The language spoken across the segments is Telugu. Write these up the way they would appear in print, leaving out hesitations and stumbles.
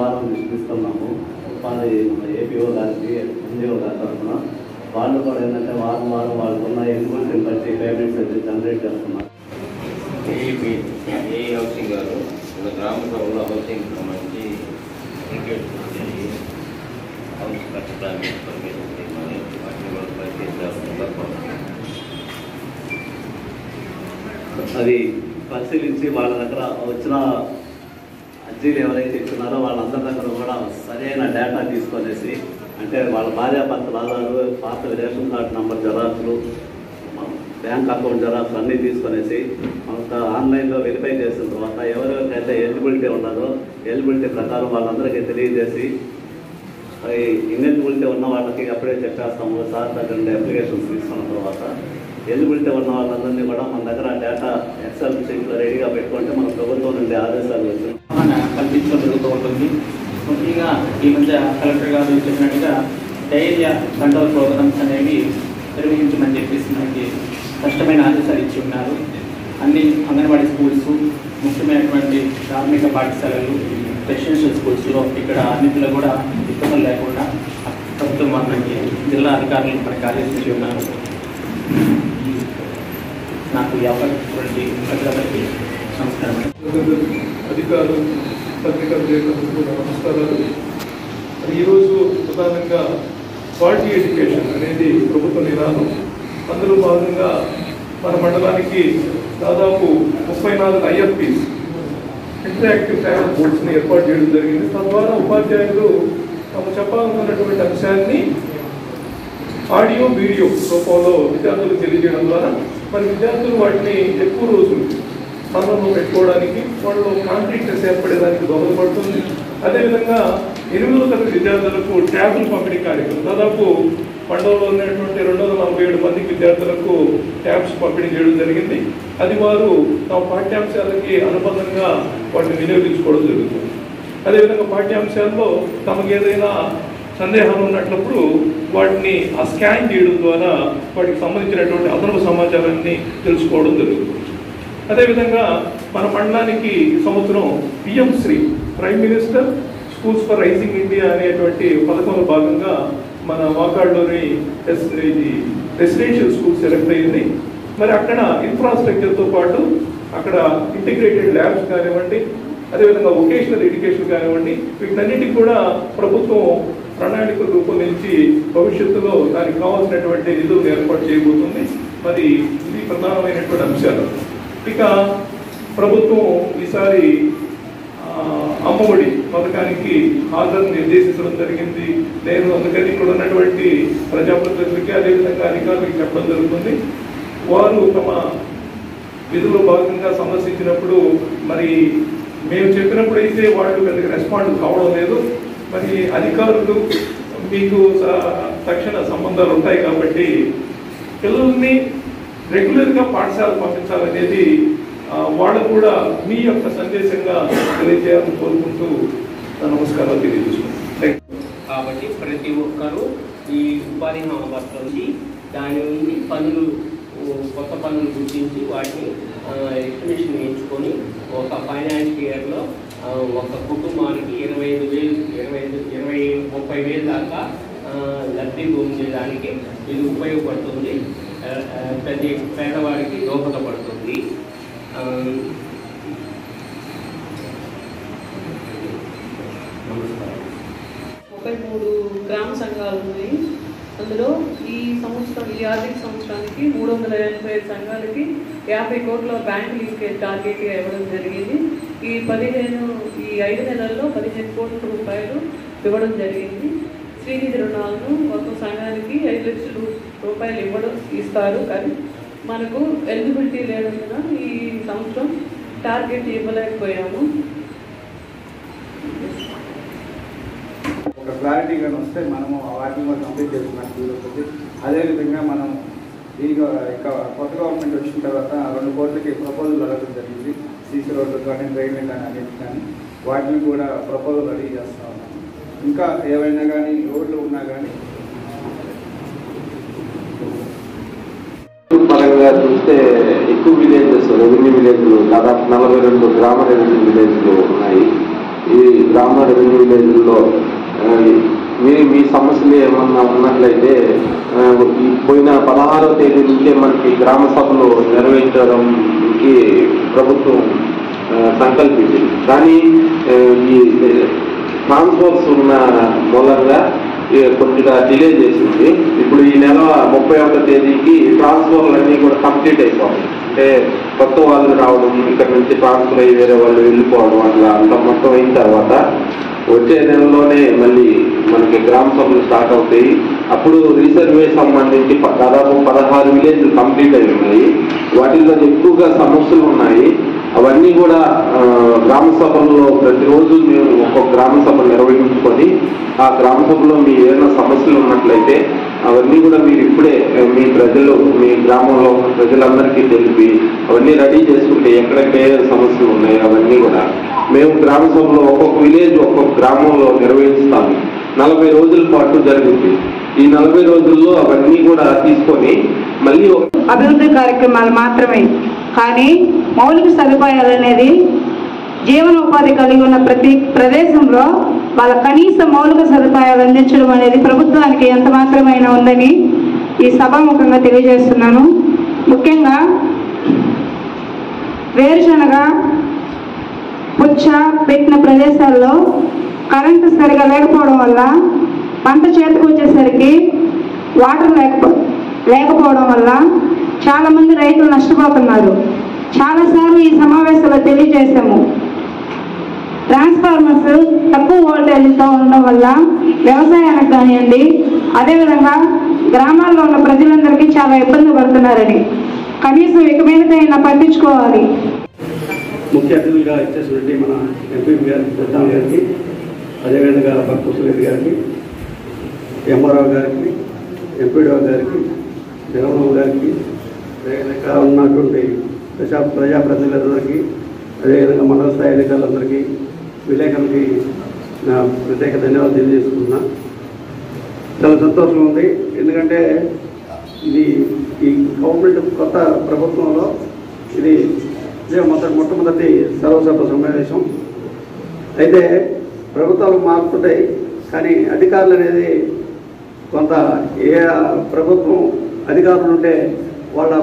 వారం ఇస్తున్నాము. ఉపాధి ఏపీఓ గారికి ఎన్జిఓ గారి తరఫున వాళ్ళు కూడా ఏంటంటే వారం వాళ్ళకున్న ఎలిజిబిలిటీని బట్టి పేమెంట్స్ అయితే జనరేట్ చేస్తున్నారు. ఏ హౌసింగ్ గారు గ్రామ సభలో హౌసింగ్ సంబంధించి హౌస్ కట్టడానికి అది పరిశీలించి వాళ్ళ దగ్గర వచ్చిన అర్జీలు ఎవరైతే ఇస్తున్నారో వాళ్ళందరి దగ్గర కూడా సరైన డేటా తీసుకొనేసి, అంటే వాళ్ళ భార్యాభర్తల ఆధారు, పాత రేషన్ కార్డు నంబర్ జెరాక్స్లు, బ్యాంక్ అకౌంట్ జెరాక్స్ అన్నీ తీసుకొనేసి అంత ఆన్లైన్లో వెరిఫై చేసిన తర్వాత ఎవరెవరికైతే ఎలిజిబిలిటీ ఉన్నదో ఎలిజిబిలిటీ ప్రకారం వాళ్ళందరికీ తెలియజేసి, ఇన్ఎలిజిబిలిటీ ఉన్న వాళ్ళకి అప్పుడే చెప్పేస్తాము. సార్ దగ్గర అప్లికేషన్స్ తీసుకున్న తర్వాత ఎలిజిబిలిటీ ఉన్న వాళ్ళందరినీ కూడా మన దగ్గర డేటా ఎక్సెల్ షీట్లో రెడీగా పెట్టుకుంటే మన ప్రభుత్వం నుండి ఆదేశాలు వచ్చింది కల్పించడం జరుగుతూ ఉంటుంది. ముఖ్యంగా ఈ మధ్య కలెక్టర్ గారు చెప్పినట్టుగా డయేరియా కంట్రోల్ ప్రోగ్రామ్స్ అనేవి నిర్వహించమని చెప్పేసి మనకి స్పష్టమైన ఆదేశాలు ఇచ్చి ఉన్నారు. అన్ని అంగన్వాడీ స్కూల్స్, ముఖ్యమైనటువంటి ప్రాథమిక పాఠశాలలు, రెసిడెన్షియల్ స్కూల్స్లో ఇక్కడ అన్నింటిలో కూడా ఇబ్బందులు లేకుండా ప్రభుత్వం మనకి జిల్లా అధికారులు మనకి ఆదేశించి ఉన్నారు. నాకు ఈ అవకాశం ప్రజలకి నమస్కారం. అధికారులు, పత్రికా విలేకరులకు నమస్కారాలు. ఈరోజు ప్రధానంగా క్వాలిటీ ఎడ్యుకేషన్ అనేది ప్రభుత్వ నినాదం. అందులో భాగంగా మన మండలానికి దాదాపు 34 IFPs ఇంటరాక్టివ్ ట్రావెల్ బోర్డ్స్ని ఏర్పాటు చేయడం జరిగింది. తద్వారా ఉపాధ్యాయులు తాము చెప్పాలనుకున్నటువంటి అంశాన్ని ఆడియో, వీడియో రూపంలో విద్యార్థులకు తెలియజేయడం ద్వారా మరి విద్యార్థులు వాటిని ఎక్కువ రోజులు మనలో పెట్టుకోవడానికి, వాళ్ళు కాన్ఫిడెన్స్ ఏర్పడేదానికి దోహదపడుతుంది. అదేవిధంగా 8వ తరగతి విద్యార్థులకు ట్యాబ్లు పంపిణీ కార్యక్రమం దాదాపు మండలంలో ఉన్నటువంటి 247 మందికి విద్యార్థులకు ట్యాబ్స్ పంపిణీ చేయడం జరిగింది. అది వారు తమ పాఠ్యాంశాలకి అనుబంధంగా వాటిని వినియోగించుకోవడం జరుగుతుంది. అదేవిధంగా పాఠ్యాంశాల్లో తమకు ఏదైనా సందేహాలు ఉన్నట్లప్పుడు వాటిని ఆ స్కాన్ చేయడం ద్వారా వాటికి సంబంధించినటువంటి అదనపు సమాచారాన్ని తెలుసుకోవడం జరుగుతుంది. అదేవిధంగా మన మండలానికి ఈ సంవత్సరం PM Shri prime minister schools for rising India అనేటువంటి పథకంలో భాగంగా మన వాకాడ్లోని రెసిడెన్షియల్ స్కూల్ సెలెక్ట్ అయ్యింది. మరి అక్కడ ఇన్ఫ్రాస్ట్రక్చర్తో పాటు అక్కడ ఇంటిగ్రేటెడ్ ల్యాబ్స్ కానివ్వండి, అదేవిధంగా వొకేషనల్ ఎడ్యుకేషన్ కానివ్వండి, వీటన్నిటికి కూడా ప్రభుత్వం ప్రణాళికలు రూపొందించి భవిష్యత్తులో దానికి కావాల్సినటువంటి నిధులు ఏర్పాటు చేయబోతుంది. మరి ఇది ప్రధానమైనటువంటి అంశాలు. ఇక ప్రభుత్వం ఈసారి అమ్మఒడి పథకానికి హాజరు నిర్దేశించడం జరిగింది. నేను అందుకని ఇక్కడ ఉన్నటువంటి ప్రజాప్రతినిధులకి అదేవిధంగా అధికారులకి చెప్పడం జరుగుతుంది. వారు తమ విధుల్లో భాగంగా సందర్శించినప్పుడు మరి మేము చెప్పినప్పుడైతే వాళ్ళు పెద్దగా రెస్పాండ్ కావడం లేదు. మరి అధికారులు మీకు తక్షణ సంబంధాలు ఉంటాయి కాబట్టి పిల్లల్ని రెగ్యులర్గా పాఠశాల పంపించాలనేది వాళ్ళు కూడా మీ యొక్క సందేశంగా తెలియజేయాలని కోరుకుంటూ నమస్కారాలు తెలియజేసుకుంటాం. కాబట్టి ప్రతి ఒక్కరూ ఈ ఉపాధి హామీ పథకం నుంచి దాని నుండి పనులు, కొత్త పనులు గుర్తించి వాటిని ఎస్టిమేషన్ వేయించుకొని ఒక ఫైనాన్స్ ఇయర్లో ఒక కుటుంబానికి 25,000-30,000 దాకా లబ్ధి పొందేదానికి ఇది ఉపయోగపడుతుంది. ప్రతి పేదవాడికి దోహదపడుతుంది. 33 గ్రామ సంఘాలు ఉన్నాయి. అందులో ఈ ఆర్థిక సంవత్సరానికి 385 సంఘాలకి 50 కోట్ల బ్యాంక్ లింకేజ్ టార్గెట్గా ఇవ్వడం జరిగింది. ఈ 5 నెలల్లో 15 కోట్ల రూపాయలు ఇవ్వడం జరిగింది. శ్రీనిధి రుణాలను ఒక సంఘానికి 5 లక్షల రూపాయలు ఇస్తారు. కానీ మనకు ఎలిజిబిలిటీ లేనందున ఈ సంవత్సరం టార్గెట్ ఇవ్వలేకపోయాము. ఒక క్లారిటీగా వస్తే మనము వాటిని కూడా కంప్లీట్ చేసుకున్నట్టు జరుగుతుంది. అదేవిధంగా మనం ఇక కొత్త గవర్నమెంట్ వచ్చిన తర్వాత 2 కోట్లకి ప్రపోజల్ అడగడం జరిగింది. సీసీ రోడ్లు కానీ, డ్రైన్లు కానీ, అన్నిటి కానీ వాటిని కూడా ప్రపోజల్ రెడీ చేస్తూ ఉన్నాము. ఇంకా ఏవైనా కానీ రోడ్లు ఉన్నా కానీ పరంగా చూస్తే ఎక్కువ విలేజెస్, రెవెన్యూ విలేజ్లు దాదాపు 42 గ్రామ రెవెన్యూ విలేజ్లు ఉన్నాయి. ఈ గ్రామ రెవెన్యూ విలేజ్లో మీ సమస్యలు ఏమన్నా ఉన్నట్లయితే ఈ పోయిన 16వ తేదీ నుంచే మనకి గ్రామ సభలు నిర్వహించడానికి ప్రభుత్వం సంకల్పించింది. కానీ ఈ ట్రాన్స్ఫర్స్ ఉన్న మూలంగా కొద్దిగా డిలే చేసింది. ఇప్పుడు ఈ నెల 31వ తేదీకి ట్రాన్స్ఫర్లన్నీ కూడా కంప్లీట్ అయిపోవాలి. అంటే కొత్త వాళ్ళు రావడం, ఇక్కడ నుంచి ట్రాన్స్ఫర్ అయ్యి వేరే వాళ్ళు వెళ్ళిపోవడం, అట్లా అంత మొత్తం అయిన తర్వాత వచ్చే నెలలోనే మళ్ళీ మనకి గ్రామ సభలు స్టార్ట్ అవుతాయి. అప్పుడు రీసర్వే సంబంధించి దాదాపు 16 విలేజ్లు కంప్లీట్ అయి ఉన్నాయి. వాటిల్లో ఎక్కువగా సమస్యలు ఉన్నాయి. అవన్నీ కూడా గ్రామ సభల్లో ప్రతిరోజు మేము ఒక్కొక్క గ్రామ సభ నిర్వహించుకొని ఆ గ్రామ సభలో మీ ఏదైనా సమస్యలు ఉన్నట్లయితే అవన్నీ కూడా మీరు ఇప్పుడే మీ ప్రజలు, మీ గ్రామంలో ఉన్న ప్రజలందరికీ తెలిపి అవన్నీ రెడీ చేసుకుంటే ఎక్కడెక్కడ సమస్యలు ఉన్నాయో అవన్నీ కూడా మేము గ్రామ సభలో ఒక్కొక్క విలేజ్ ఒక్కొక్క గ్రామంలో నిర్వహిస్తాము. 40 రోజుల పాటు జరుగుతుంది. ఈ 40 రోజుల్లో అవన్నీ కూడా తీసుకొని మళ్ళీ అభివృద్ధి కార్యక్రమాలు మాత్రమే, కానీ మౌలిక సదుపాయాలు అనేది జీవనోపాధి కలిగి ఉన్న ప్రతి ప్రదేశంలో వాళ్ళ కనీస మౌలిక సదుపాయాలు అందించడం అనేది ప్రభుత్వానికి ఎంత మాత్రమైనా ఉందని ఈ సభాముఖంగా తెలియజేస్తున్నాను. ముఖ్యంగా వేరుశనగ పుచ్చ పెట్టిన ప్రదేశాల్లో కరెంటు సరిగా లేకపోవడం వల్ల పంట చేతికి వచ్చేసరికి వాటర్ లేకపోవడం వల్ల చాలామంది రైతులు నష్టపోతున్నారు. చాలాసార్లు ఈ సమావేశంలో తెలియజేశాము. ట్రాన్స్ఫార్మర్స్ తక్కువ వోల్టేజ్తో ఉండడం వల్ల వ్యవసాయానికి కానివ్వండి, అదేవిధంగా గ్రామాల్లో ఉన్న ప్రజలందరికీ చాలా ఇబ్బంది పడుతున్నారని కనీసం ఇక మీదకైనా పట్టించుకోవాలి. ముఖ్య అతిథులుగా ఇచ్చేసినటువంటి మన ఎంపీ గారికి, ప్రధాన గారికి, అదేవిధంగా భక్తురెడ్డి గారికి, ఎంఆర్ఓ గారికి, ఎంపీడీఓ గారికి, జగన్మోహన్ గారికి, అదేవిధంగా ఉన్నటువంటి ప్రజాప్రతినిధులందరికీ, అదేవిధంగా మండల స్థాయి అధికారులందరికీ, విలేకరులకి నా ప్రత్యేక ధన్యవాదాలు తెలియజేసుకుంటున్నా. చాలా సంతోషంగా ఉంది. ఎందుకంటే ఇది ఈ గవర్నమెంట్ కొత్త ప్రభుత్వంలో ఇది మొట్టమొదటి సర్వసభ సమావేశం. అయితే ప్రభుత్వాలు మారుతుంటాయి, కానీ అధికారులు అనేది కొంత ఏ ప్రభుత్వం అధికారులు ఉంటే వాళ్ళ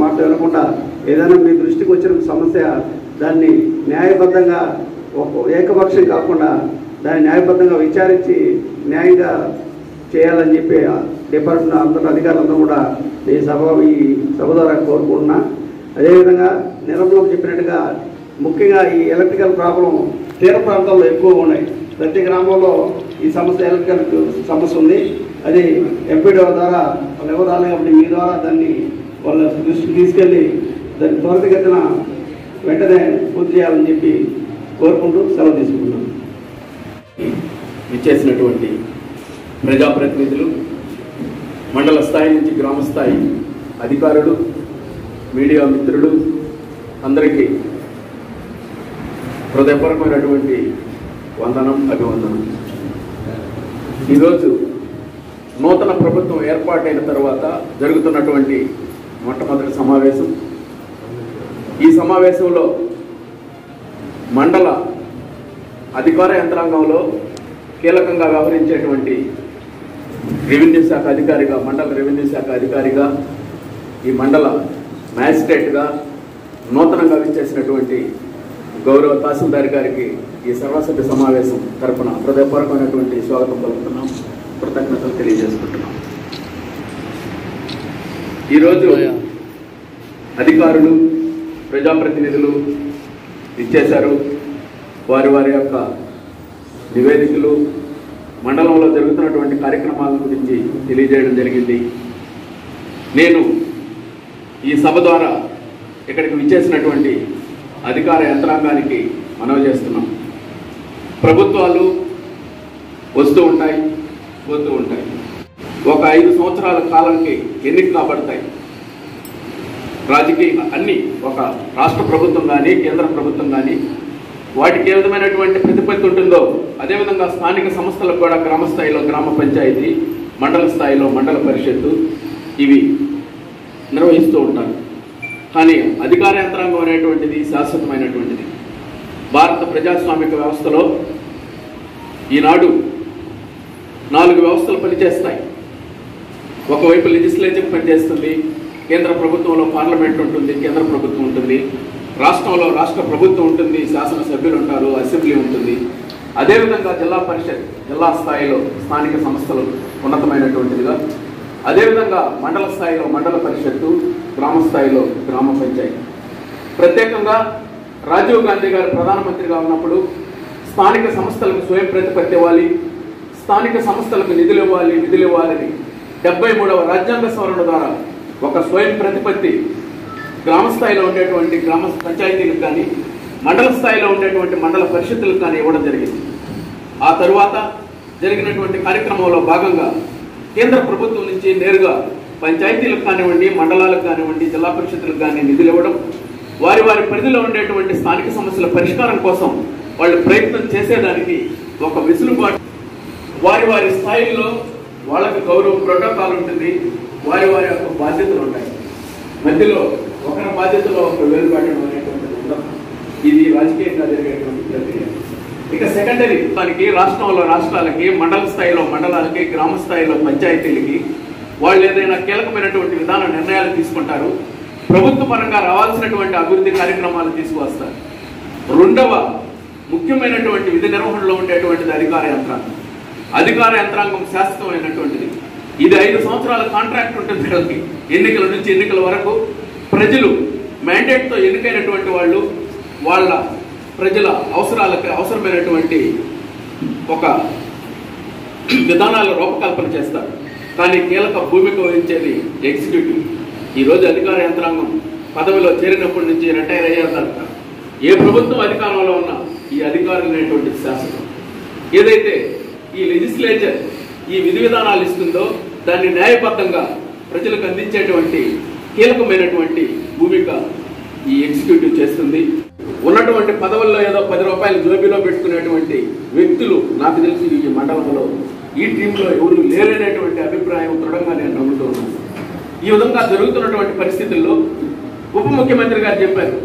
మాట వినకుండా ఏదైనా మీ దృష్టికి వచ్చిన సమస్య దాన్ని న్యాయబద్ధంగా ఏకపక్షం కాకుండా దాన్ని న్యాయబద్ధంగా విచారించి న్యాయంగా చేయాలని చెప్పి డిపార్ట్మెంట్ అందరూ అధికారులందరూ కూడా ఈ సభ ద్వారా కోరుకుంటున్నా. అదేవిధంగా నిర్మలం చెప్పినట్టుగా ముఖ్యంగా ఈ ఎలక్ట్రికల్ ప్రాబ్లం తీర ప్రాంతాల్లో ఎక్కువ ఉన్నాయి. ప్రతి గ్రామంలో ఈ సమస్య ఎలక్ట్రికల్ సమస్య ఉంది. అది ఎంపీడీఓ ద్వారా వాళ్ళు ఎవరు రాలేదు కాబట్టి మీ ద్వారా దాన్ని వాళ్ళ దృష్టికి తీసుకెళ్ళి దాన్ని త్వరితగతిన వెంటనే పూర్తి చేయాలని చెప్పి కోరుకుంటూ సెలవు తీసుకుంటున్నాను. ఇచ్చేసినటువంటి ప్రజాప్రతినిధులు, మండల స్థాయి నుంచి గ్రామ స్థాయి అధికారులు, మీడియా మిత్రులు అందరికీ హృదయపూర్వకమైనటువంటి వందనం, అభివందనం. ఈరోజు నూతన ప్రభుత్వం ఏర్పాటైన తర్వాత జరుగుతున్నటువంటి మొట్టమొదటి సమావేశం. ఈ సమావేశంలో మండల అధికార యంత్రాంగంలో కీలకంగా వ్యవహరించేటువంటి రెవెన్యూ శాఖ అధికారిగా, మండల రెవెన్యూ శాఖ అధికారిగా, ఈ మండల మ్యాజిస్ట్రేట్గా నూతనంగా విచ్చేసినటువంటి గౌరవ తహసీల్దార్ గారికి ఈ సర్వసభ్య సమావేశం తరపున హృదయపూర్వకమైనటువంటి స్వాగతం పలుకుతున్నాం, కృతజ్ఞతలు తెలియజేసుకుంటున్నాం. ఈరోజు అధికారులు, ప్రజాప్రతినిధులు ఇచ్చేశారు. వారి వారి యొక్క నివేదికలు, మండలంలో జరుగుతున్నటువంటి కార్యక్రమాల గురించి తెలియజేయడం జరిగింది. నేను ఈ సభ ద్వారా ఇక్కడికి విచ్చేసినటువంటి అధికార యంత్రాంగానికి మనవి చేస్తున్నాం. ప్రభుత్వాలు వస్తూ ఉంటాయి, పోతూ ఉంటాయి. ఒక 5 సంవత్సరాల కాలానికి ఎన్నిక కాబడతాయి. రాజకీయ అన్ని ఒక రాష్ట్ర ప్రభుత్వం కానీ, కేంద్ర ప్రభుత్వం కానీ వాటికి ఏ విధమైనటువంటి ప్రతిపత్తి ఉంటుందో అదేవిధంగా స్థానిక సంస్థలకు కూడా గ్రామ స్థాయిలో గ్రామ పంచాయతీ, మండల స్థాయిలో మండల పరిషత్తు ఇవి నిర్వహిస్తూ ఉంటారు. కానీ అధికార యంత్రాంగం అనేటువంటిది శాశ్వతమైనటువంటిది. భారత ప్రజాస్వామిక వ్యవస్థలో ఈనాడు 4 వ్యవస్థలు పనిచేస్తాయి. ఒకవైపు లెజిస్లేచర్ పనిచేస్తుంది, కేంద్ర ప్రభుత్వంలో పార్లమెంట్ ఉంటుంది, కేంద్ర ప్రభుత్వం ఉంటుంది, రాష్ట్రంలో రాష్ట్ర ప్రభుత్వం ఉంటుంది, శాసనసభ్యులు ఉంటారు, అసెంబ్లీ ఉంటుంది. అదేవిధంగా జిల్లా పరిషత్ జిల్లా స్థాయిలో స్థానిక సంస్థలు ఉన్నతమైనటువంటిదిగా, అదేవిధంగా మండల స్థాయిలో మండల పరిషత్తు, గ్రామ స్థాయిలో గ్రామ పంచాయతీ. ప్రత్యేకంగా రాజీవ్ గాంధీ గారు ప్రధానమంత్రిగా ఉన్నప్పుడు స్థానిక సంస్థలకు స్వయం ప్రతిపత్తి ఇవ్వాలి, స్థానిక సంస్థలకు నిధులు ఇవ్వాలని 73వ రాజ్యాంగ సవరణ ద్వారా ఒక స్వయం ప్రతిపత్తి గ్రామ స్థాయిలో ఉండేటువంటి గ్రామ పంచాయతీలకు కానీ, మండల స్థాయిలో ఉండేటువంటి మండల పరిషత్తులకు కానీ ఇవ్వడం జరిగింది. ఆ తరువాత జరిగినటువంటి కార్యక్రమంలో భాగంగా కేంద్ర ప్రభుత్వం నుంచి నేరుగా పంచాయతీలకు కానివ్వండి, మండలాలకు కానివ్వండి, జిల్లా పరిషత్తులకు కానీ నిధులు ఇవ్వడం, వారి పరిధిలో ఉండేటువంటి స్థానిక సమస్యల పరిష్కారం కోసం వాళ్ళు ప్రయత్నం చేసేదానికి ఒక వెసులుబాటు, వారి స్థాయిలో వాళ్ళకి గౌరవ ప్రోటోకాల్ ఉంటుంది, వారి యొక్క బాధ్యతలు ఉంటాయి. మధ్యలో ఒకరి బాధ్యతలో ఒక వేలుబాటం అనేటువంటిది ఉండదు. ఇది రాజకీయంగా జరిగేటువంటి ప్రక్రియ. ఇక సెకండరీ దానికి రాష్ట్రంలో రాష్ట్రాలకి, మండల స్థాయిలో మండలాలకి, గ్రామ స్థాయిలో పంచాయతీలకి వాళ్ళు ఏదైనా కీలకమైనటువంటి విధాన నిర్ణయాలు తీసుకుంటారు, ప్రభుత్వ పరంగా రావాల్సినటువంటి అభివృద్ధి కార్యక్రమాలు తీసుకువస్తారు. రెండవ ముఖ్యమైనటువంటి విధి నిర్వహణలో ఉండేటువంటిది అధికార యంత్రాంగం శాశ్వతమైనటువంటిది. ఇది 5 సంవత్సరాల కాంట్రాక్ట్ ఉంటుంది వాళ్ళకి. ఎన్నికల నుంచి ఎన్నికల వరకు ప్రజలు మ్యాండేట్తో ఎన్నికైనటువంటి వాళ్ళు వాళ్ళ ప్రజల అవసరాలకు అవసరమైనటువంటి ఒక విధానాల రూపకల్పన చేస్తారు. కానీ కీలక భూమిక వహించేది ఎగ్జిక్యూటివ్. ఈరోజు అధికార యంత్రాంగం పదవిలో చేరినప్పటి నుంచి రిటైర్ అయ్యేదాకా ఏ ప్రభుత్వం అధికారంలో ఉన్నా ఈ అధికారులు అనేటువంటిది శాసనం. ఏదైతే ఈ లెజిస్లేచర్ ఈ విధి విధానాలు ఇస్తుందో దాన్ని న్యాయబద్ధంగా ప్రజలకు అందించేటువంటి కీలకమైనటువంటి భూమిక ఈ ఎగ్జిక్యూటివ్ చేస్తుంది. ఉన్నటువంటి పదవుల్లో ఏదో 10 రూపాయలు జోబీలో పెట్టుకునేటువంటి వ్యక్తులు నాకు తెలిసి ఈ మండలంలో ఈ టీంలో ఎవరు లేరనేటువంటి అభిప్రాయం దృఢంగా నేను నమ్ముతూ ఉన్నాను. ఈ విధంగా జరుగుతున్నటువంటి పరిస్థితుల్లో ఉప ముఖ్యమంత్రి గారు చెప్పారు,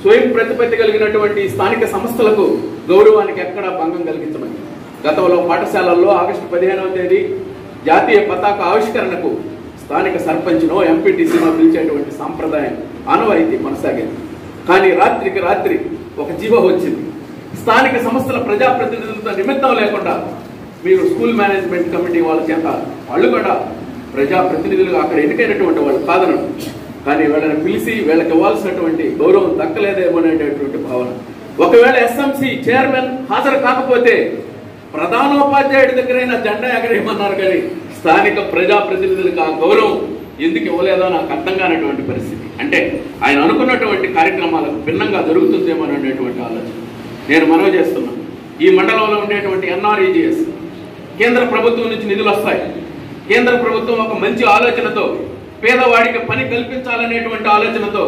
స్వయం ప్రతిపత్తి కలిగినటువంటి స్థానిక సంస్థలకు గౌరవానికి ఎక్కడా భంగం కలిగించమని. గతంలో పాఠశాలల్లో ఆగస్టు 15వ తేదీ జాతీయ పతాక ఆవిష్కరణకు స్థానిక సర్పంచ్నో ఎంపీటీసీనో పిలిచేటువంటి సాంప్రదాయం ఆనవాయితీ కొనసాగేది. కానీ రాత్రికి రాత్రి ఒక జీవో వచ్చింది. స్థానిక సంస్థల ప్రజాప్రతినిధులతో నిమిత్తం లేకుండా మీరు స్కూల్ మేనేజ్మెంట్ కమిటీ వాళ్ళ చేత వాళ్ళు కూడా ప్రజాప్రతినిధులుగా అక్కడ ఎన్నికైనటువంటి వాళ్ళు కాదనడు, కానీ వీళ్ళని పిలిచి వీళ్ళకి ఇవ్వాల్సినటువంటి గౌరవం దక్కలేదేమో అనేటటువంటి భావన. ఒకవేళ ఎస్ఎంసీ చైర్మన్ హాజరు కాకపోతే ప్రధానోపాధ్యాయుడి దగ్గరైనా జెండా ఎగరేయమన్నారు, కానీ స్థానిక ప్రజాప్రతినిధులకు ఆ గౌరవం ఎందుకు ఇవ్వలేదో నాకు అర్థం కానటువంటి పరిస్థితి. అంటే ఆయన అనుకున్నటువంటి కార్యక్రమాలకు భిన్నంగా జరుగుతుందేమో అనేటువంటి ఆలోచన నేను మనవి చేస్తున్నాను. ఈ మండలంలో ఉండేటువంటి ఎన్ఆర్ఈజీఎస్ కేంద్ర ప్రభుత్వం నుంచి నిధులు వస్తాయి. కేంద్ర ప్రభుత్వం ఒక మంచి ఆలోచనతో పేదవాడికి పని కల్పించాలనేటువంటి ఆలోచనతో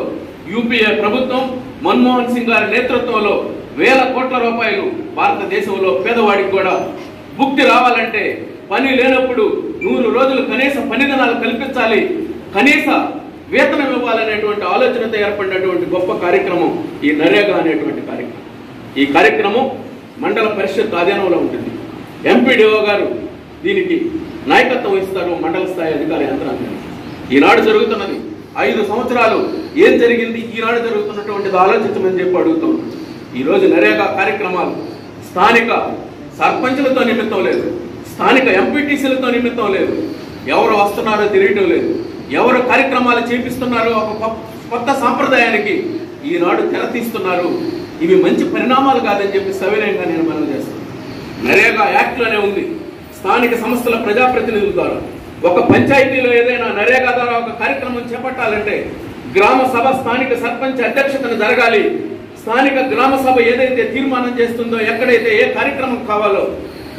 యూపీఏ ప్రభుత్వం మన్మోహన్ సింగ్ గారి నేతృత్వంలో 1000 కోట్ల రూపాయలు భారతదేశంలో పేదవాడికి కూడా భుక్తి రావాలంటే పని లేనప్పుడు 100 రోజులు కనీస పని దినాలు కల్పించాలి, కనీస వేతనం ఇవ్వాలనేటువంటి ఆలోచనతో ఏర్పడినటువంటి గొప్ప కార్యక్రమం ఈ నరేగా అనేటువంటి కార్యక్రమం. ఈ కార్యక్రమం మండల పరిషత్ ఆధీనంలో ఉంటుంది. ఎంపీడీఓ గారు దీనికి నాయకత్వం వహిస్తారు, మండల స్థాయి అధికార యంత్రాంగం. ఈనాడు జరుగుతున్నది 5 సంవత్సరాలు ఏం జరిగింది, ఈనాడు జరుగుతున్నటువంటిది ఆలోచించమని చెప్పి అడుగుతున్నాం. ఈరోజు నరేగా కార్యక్రమాలు స్థానిక సర్పంచులతో నిమిత్తం లేదు, స్థానిక ఎంపీటీసీలతో నిమిత్తం లేదు, ఎవరు వస్తున్నారో తెలియటం లేదు, ఎవరు కార్యక్రమాలు చేపిస్తున్నారో ఒక కొత్త సాంప్రదాయానికి ఈనాడు తెరతీస్తున్నారు. ఇవి మంచి పరిణామాలు కాదని చెప్పి సవినయంగా నేను మనవి చేస్తాను. నరేగా యాక్ట్లోనే ఉంది, స్థానిక సంస్థల ప్రజాప్రతినిధుల ద్వారా ఒక పంచాయతీలో ఏదైనా నరేగా ద్వారా ఒక కార్యక్రమం చేపట్టాలంటే గ్రామ సభ స్థానిక సర్పంచ్ అధ్యక్షతను జరగాలి. స్థానిక గ్రామ సభ ఏదైతే తీర్మానం చేస్తుందో, ఎక్కడైతే ఏ కార్యక్రమం కావాలో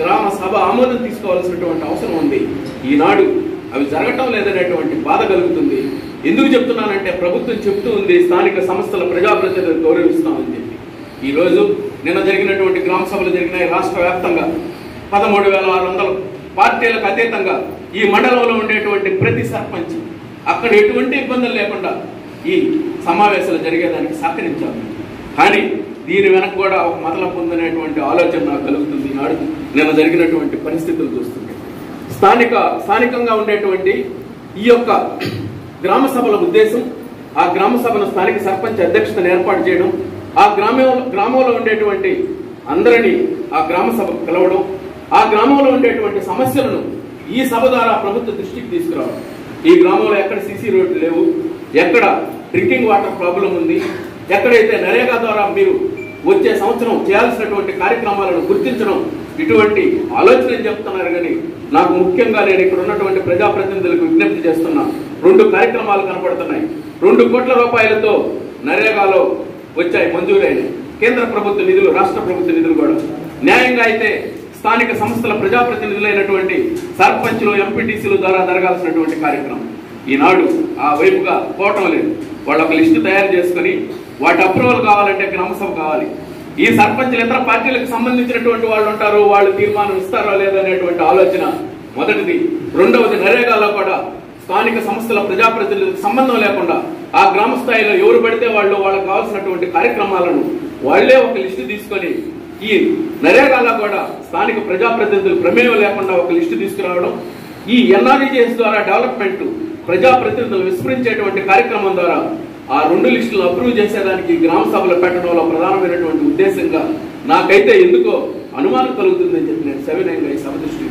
గ్రామ సభ ఆమోదం తీసుకోవాల్సినటువంటి అవసరం ఉంది. ఈనాడు అవి జరగటం లేదనేటువంటి బాధ కలుగుతుంది. ఎందుకు చెప్తున్నానంటే ప్రభుత్వం చెప్తూ ఉంది స్థానిక సంస్థల ప్రజాప్రతినిధులు గౌరవిస్తామని చెప్పి. ఈరోజు నిన్న జరిగినటువంటి గ్రామ సభలు జరిగినాయి రాష్ట్ర వ్యాప్తంగా. 13,600 పార్టీలకు అతీతంగా ఈ మండలంలో ఉండేటువంటి ప్రతి సర్పంచ్ అక్కడ ఎటువంటి ఇబ్బందులు లేకుండా ఈ సమావేశాలు జరిగేదానికి సహకరించాలి. కానీ దీని వెనక కూడా ఒక మతలబు ఉందనేటువంటి ఆలోచన నాకు కలుగుతుంది ఈనాడు నిన్న జరిగినటువంటి పరిస్థితులు చూస్తుంది. స్థానికంగా ఉండేటువంటి ఈ యొక్క గ్రామ సభల ఉద్దేశం, ఆ గ్రామ సభను స్థానిక సర్పంచ్ అధ్యక్షతను ఏర్పాటు చేయడం, ఆ గ్రామంలో ఉండేటువంటి అందరినీ ఆ గ్రామ సభకు పిలవడం, ఆ గ్రామంలో ఉండేటువంటి సమస్యలను ఈ సభ ద్వారా ప్రభుత్వ దృష్టికి తీసుకురావడం. ఈ గ్రామంలో ఎక్కడ సీసీ రోడ్లు లేవు, ఎక్కడ డ్రింకింగ్ వాటర్ ప్రాబ్లం ఉంది, ఎక్కడైతే నరేగా ద్వారా మీరు వచ్చే సంవత్సరం చేయాల్సినటువంటి కార్యక్రమాలను గుర్తించడం, ఇటువంటి ఆలోచన చెప్తున్నారు. కానీ నాకు ముఖ్యంగా నేను ఇక్కడ ఉన్నటువంటి ప్రజాప్రతినిధులకు విజ్ఞప్తి చేస్తున్నా, 2 కార్యక్రమాలు కనపడుతున్నాయి. 2 కోట్ల రూపాయలతో నరేగాలో వచ్చాయి, మంజూరైన కేంద్ర ప్రభుత్వ నిధులు, రాష్ట్ర ప్రభుత్వ నిధులు కూడా న్యాయంగా అయితే స్థానిక సంస్థల ప్రజాప్రతినిధులైనటువంటి సర్పంచ్లు, ఎంపీటీసీల ద్వారా జరగాల్సినటువంటి కార్యక్రమం ఈనాడు ఆ వైపుగా పోవటం లేదు. వాళ్ళు ఒక లిస్టు తయారు చేసుకుని వాటి అప్రూవల్ కావాలంటే గ్రామసభ కావాలి. ఈ సర్పంచ్లు ఇతర పార్టీలకు సంబంధించినటువంటి వాళ్ళు ఉంటారు, వాళ్ళు తీర్మానం ఇస్తారో లేదనేటువంటి ఆలోచన మొదటిది. రెండవది, నరేగాలో కూడా స్థానిక సంస్థల ప్రజాప్రతినిధులకు సంబంధం లేకుండా ఆ గ్రామ స్థాయిలో ఎవరు పడితే వాళ్ళకి కావాల్సినటువంటి కార్యక్రమాలను వాళ్లే ఒక లిస్టు తీసుకొని ఈ నరేగాలో కూడా స్థానిక ప్రజాప్రతినిధులు ప్రమేయం లేకుండా ఒక లిస్టు తీసుకురావడం, ఈ ఎన్ఆర్ఈజీఎస్ ద్వారా డెవలప్మెంట్ ప్రజాప్రతినిధులు విస్మరించేటువంటి కార్యక్రమం ద్వారా ఆ 2 లిస్టులు అప్రూవ్ చేసేదానికి గ్రామ సభలు పెట్టడంలో ప్రధానమైనటువంటి ఉద్దేశంగా నాకైతే ఎందుకో అనుమానం కలుగుతుందని చెప్పి నేను సవినయంగా ఈ సభ దృష్టికి